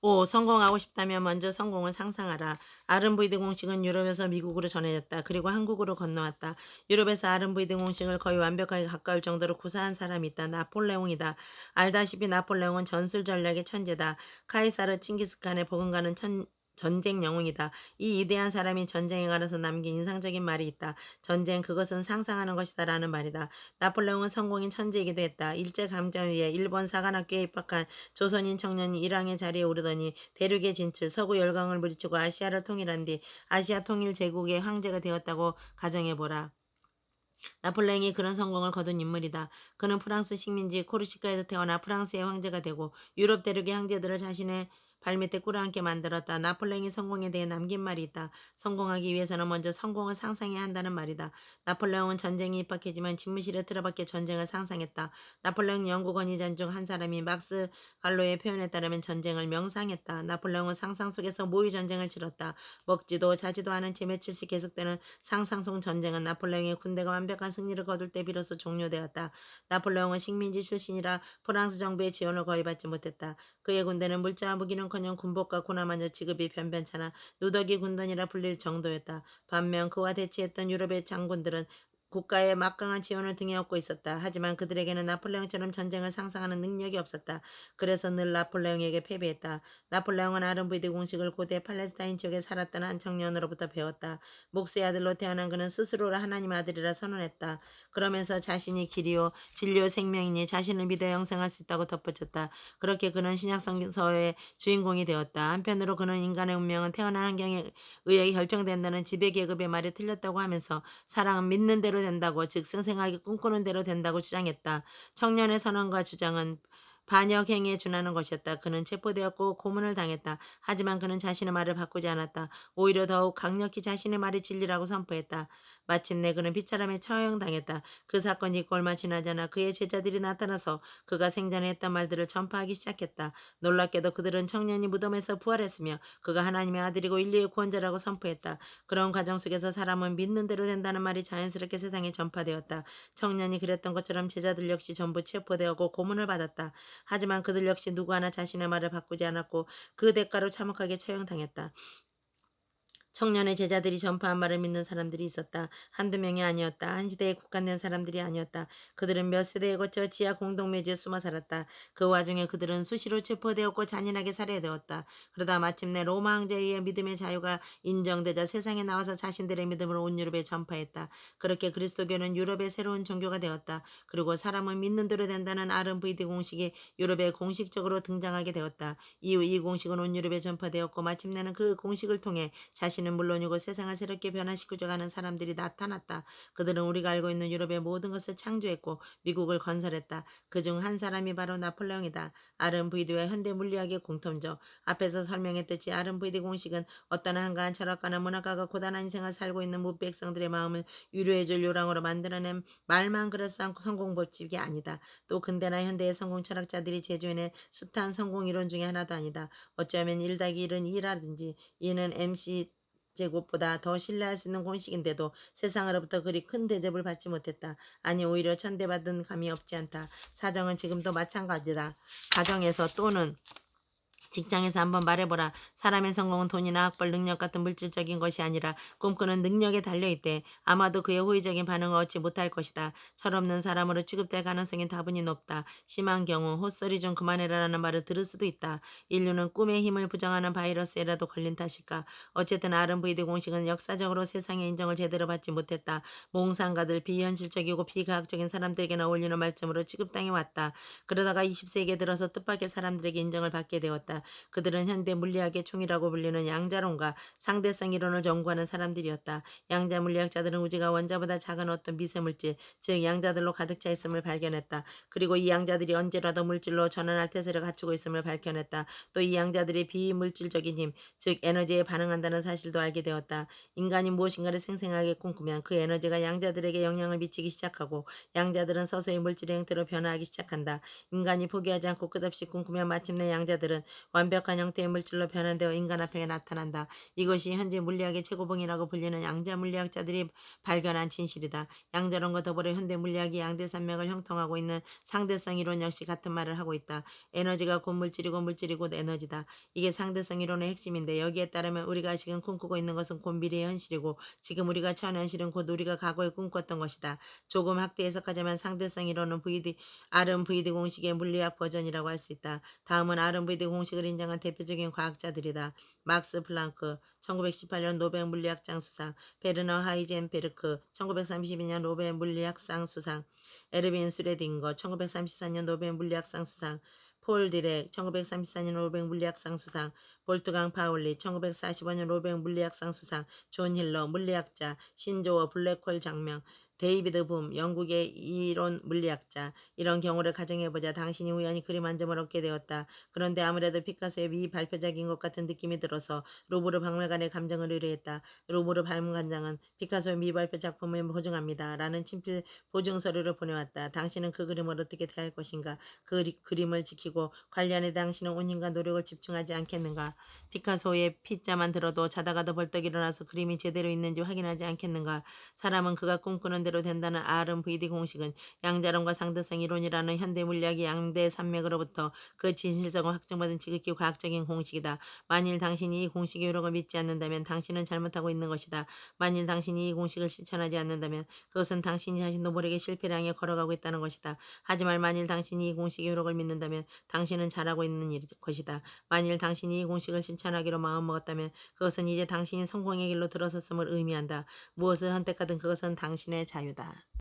5. 성공하고 싶다면 먼저 성공을 상상하라. 아른브이드 공식은 유럽에서 미국으로 전해졌다. 그리고 한국으로 건너왔다. 유럽에서 아른브이드 공식을 거의 완벽하게 가까울 정도로 구사한 사람이 있다. 나폴레옹이다. 알다시피 나폴레옹은 전술 전략의 천재다. 카이사르 칭기스칸의 버금가는 전쟁 영웅이다. 이 위대한 사람이 전쟁에 관해서 남긴 인상적인 말이 있다. 전쟁 그것은 상상하는 것이다 라는 말이다. 나폴레옹은 성공인 천재이기도 했다. 일제감점 위에 일본 사관학교에 입학한 조선인 청년이 일왕의 자리에 오르더니 대륙의 진출, 서구 열강을 물리치고 아시아를 통일한 뒤 아시아 통일 제국의 황제가 되었다고 가정해보라. 나폴레옹이 그런 성공을 거둔 인물이다. 그는 프랑스 식민지 코르시카에서 태어나 프랑스의 황제가 되고 유럽 대륙의 황제들을 자신의 발밑에 꿇어앉게 만들었다. 나폴레옹이 성공에 대해 남긴 말이 있다. 성공하기 위해서는 먼저 성공을 상상해야 한다는 말이다. 나폴레옹은 전쟁에 입학했지만 집무실에 틀어박혀 전쟁을 상상했다. 나폴레옹 영국 권위자 중 한 사람이 막스 갈로의 표현에 따르면 전쟁을 명상했다. 나폴레옹은 상상 속에서 모의 전쟁을 치렀다. 먹지도 자지도 않은 채 며칠씩 계속되는 상상 속 전쟁은 나폴레옹의 군대가 완벽한 승리를 거둘 때 비로소 종료되었다. 나폴레옹은 식민지 출신이라 프랑스 정부의 지원을 거의 받지 못했다. 그의 군대는 물자와 무기는커녕 군복과 군화마저 지급이 변변찮아 누더기 군단이라 불릴 정도였다. 반면 그와 대치했던 유럽의 장군들은 국가의 막강한 지원을 등에 업고 있었다. 하지만 그들에게는 나폴레옹처럼 전쟁을 상상하는 능력이 없었다. 그래서 늘 나폴레옹에게 패배했다. 나폴레옹은 아른브이드 공식을 고대 팔레스타인 지역에 살았던 한 청년으로부터 배웠다. 목수의 아들로 태어난 그는 스스로를 하나님 아들이라 선언했다. 그러면서 자신이 길이요 진리요 생명이니 자신을 믿어 영생할 수 있다고 덧붙였다. 그렇게 그는 신약성서의 주인공이 되었다. 한편으로 그는 인간의 운명은 태어난 환경에 의해 결정된다는 지배계급의 말이 틀렸다고 하면서 사랑은 믿는 대로 된다고, 즉 생생하게 꿈꾸는 대로 된다고 주장했다. 청년의 선언과 주장은 반역행위에 준하는 것이었다. 그는 체포되었고 고문을 당했다. 하지만 그는 자신의 말을 바꾸지 않았다. 오히려 더욱 강력히 자신의 말이 진리라고 선포했다. 마침내 그는 비참함에 처형당했다. 그 사건이 있고 얼마 지나지 않아 그의 제자들이 나타나서 그가 생전에 했던 말들을 전파하기 시작했다. 놀랍게도 그들은 청년이 무덤에서 부활했으며 그가 하나님의 아들이고 인류의 구원자라고 선포했다. 그런 과정 속에서 사람은 믿는 대로 된다는 말이 자연스럽게 세상에 전파되었다. 청년이 그랬던 것처럼 제자들 역시 전부 체포되었고 고문을 받았다. 하지만 그들 역시 누구 하나 자신의 말을 바꾸지 않았고 그 대가로 참혹하게 처형당했다. 청년의 제자들이 전파한 말을 믿는 사람들이 있었다. 한두 명이 아니었다. 한 시대에 국한된 사람들이 아니었다. 그들은 몇 세대에 거쳐 지하 공동묘지에 숨어 살았다. 그 와중에 그들은 수시로 체포되었고 잔인하게 살해되었다. 그러다 마침내 로마 황제에 의해 믿음의 자유가 인정되자 세상에 나와서 자신들의 믿음을 온 유럽에 전파했다. 그렇게 그리스도교는 유럽의 새로운 종교가 되었다. 그리고 사람은 믿는 대로 된다는 RMVD 공식이 유럽에 공식적으로 등장하게 되었다. 이후 이 공식은 온 유럽에 전파되었고 마침내는 그 공식을 통해 자신은 물론이고 세상을 새롭게 변화시키려고 하는 사람들이 나타났다. 그들은 우리가 알고 있는 유럽의 모든 것을 창조했고 미국을 건설했다. 그중 한 사람이 바로 나폴레옹이다. RMVD와 현대 물리학의 공통점. 앞에서 설명했듯이 RMVD 공식은 어떤 한가한 철학가나 문학가가 고단한 인생을 살고 있는 무백성들의 마음을 위로해줄 요랑으로 만들어낸 말만 그럴싸한 성공 법칙이 아니다. 또 근대나 현대의 성공 철학자들이 제조해낸 숱한 성공 이론 중에 하나도 아니다. 어쩌면 1-1은 2라든지 이는 MC 제곱보다 더 신뢰할 수 있는 공식인데도 세상으로부터 그리 큰 대접을 받지 못했다. 아니 오히려 천대받은 감이 없지 않다. 사정은 지금도 마찬가지다. 가정에서 또는 직장에서 한번 말해보라. 사람의 성공은 돈이나 학벌, 능력 같은 물질적인 것이 아니라 꿈꾸는 능력에 달려있대. 아마도 그의 호의적인 반응을 얻지 못할 것이다. 철없는 사람으로 취급될 가능성이 다분히 높다. 심한 경우 헛소리 좀 그만해라라는 말을 들을 수도 있다. 인류는 꿈의 힘을 부정하는 바이러스에라도 걸린 탓일까. 어쨌든 RMVD 공식은 역사적으로 세상의 인정을 제대로 받지 못했다. 몽상가들, 비현실적이고 비과학적인 사람들에게나 어울리는 말씀으로 취급당해 왔다. 그러다가 20세기에 들어서 뜻밖의 사람들에게 인정을 받게 되었다. 그들은 현대 물리학의 총이라고 불리는 양자론과 상대성 이론을 연구하는 사람들이었다. 양자 물리학자들은 우주가 원자보다 작은 어떤 미세물질, 즉 양자들로 가득 차 있음을 발견했다. 그리고 이 양자들이 언제라도 물질로 전환할 태세를 갖추고 있음을 밝혀냈다. 또 이 양자들이 비물질적인 힘, 즉 에너지에 반응한다는 사실도 알게 되었다. 인간이 무엇인가를 생생하게 꿈꾸면 그 에너지가 양자들에게 영향을 미치기 시작하고 양자들은 서서히 물질의 형태로 변화하기 시작한다. 인간이 포기하지 않고 끝없이 꿈꾸면 마침내 양자들은 완벽한 형태의 물질로 변환되어 인간 앞에 나타난다. 이것이 현재 물리학의 최고봉이라고 불리는 양자 물리학자들이 발견한 진실이다. 양자론과 더불어 현대 물리학이 양대 산맥을 형성하고 있는 상대성 이론 역시 같은 말을 하고 있다. 에너지가 곧 물질이고 물질이 곧 에너지다. 이게 상대성 이론의 핵심인데 여기에 따르면 우리가 지금 꿈꾸고 있는 것은 곧 미래의 현실이고 지금 우리가 처한 현실은 곧 우리가 과거에 꿈꿨던 것이다. 조금 확대 해석하자면 상대성 이론은 R은 VD 공식의 물리학 버전이라고 할 수 있다. 다음은 R은 VD 공식을 인정한 대표적인 과학자들이다. 막스 플랑크 1918년 노벨 물리학상 수상, 베르너 하이젠베르크 1932년 노벨 물리학상 수상, 에르빈 스레딩거 1934년 노벨 물리학상 수상, 폴 디렉 1934년 노벨 물리학상 수상, 볼트강 파울리 1945년 노벨 물리학상 수상, 존 힐러 물리학자, 신조어 블랙홀 장명, 데이비드 붐 영국의 이론 물리학자. 이런 경우를 가정해보자. 당신이 우연히 그림 한 점을 얻게 되었다. 그런데 아무래도 피카소의 미발표작인 것 같은 느낌이 들어서 루브르 박물관에 감정을 의뢰했다. 루브르 박물관장은 피카소의 미발표 작품을 보증합니다. 라는 친필 보증 서류를 보내왔다. 당신은 그 그림을 어떻게 대할 것인가? 그림을 지키고 관리하는 당신은 온 힘과 노력을 집중하지 않겠는가? 피카소의 피자만 들어도 자다가도 벌떡 일어나서 그림이 제대로 있는지 확인하지 않겠는가? 사람은 그가 꿈꾸는 대로 된다는 RMVD 공식은 양자론과 상대성 이론이라는 현대 물리학의 양대 산맥으로부터 그 진실성을 확정받은 지극히 과학적인 공식이다. 만일 당신이 이 공식의 효력을 믿지 않는다면 당신은 잘못하고 있는 것이다. 만일 당신이 이 공식을 실천하지 않는다면 그것은 당신이 자신도 모르게 실패를 향해 걸어가고 있다는 것이다. 하지만 만일 당신이 이 공식의 효력을 믿는다면 당신은 잘하고 있는 것이다. 만일 당신이 이 공식을 실천하기로 마음먹었다면 그것은 이제 당신이 성공의 길로 들어섰음을 의미한다. 무엇을 선택하든 그것은 당신의 자유다.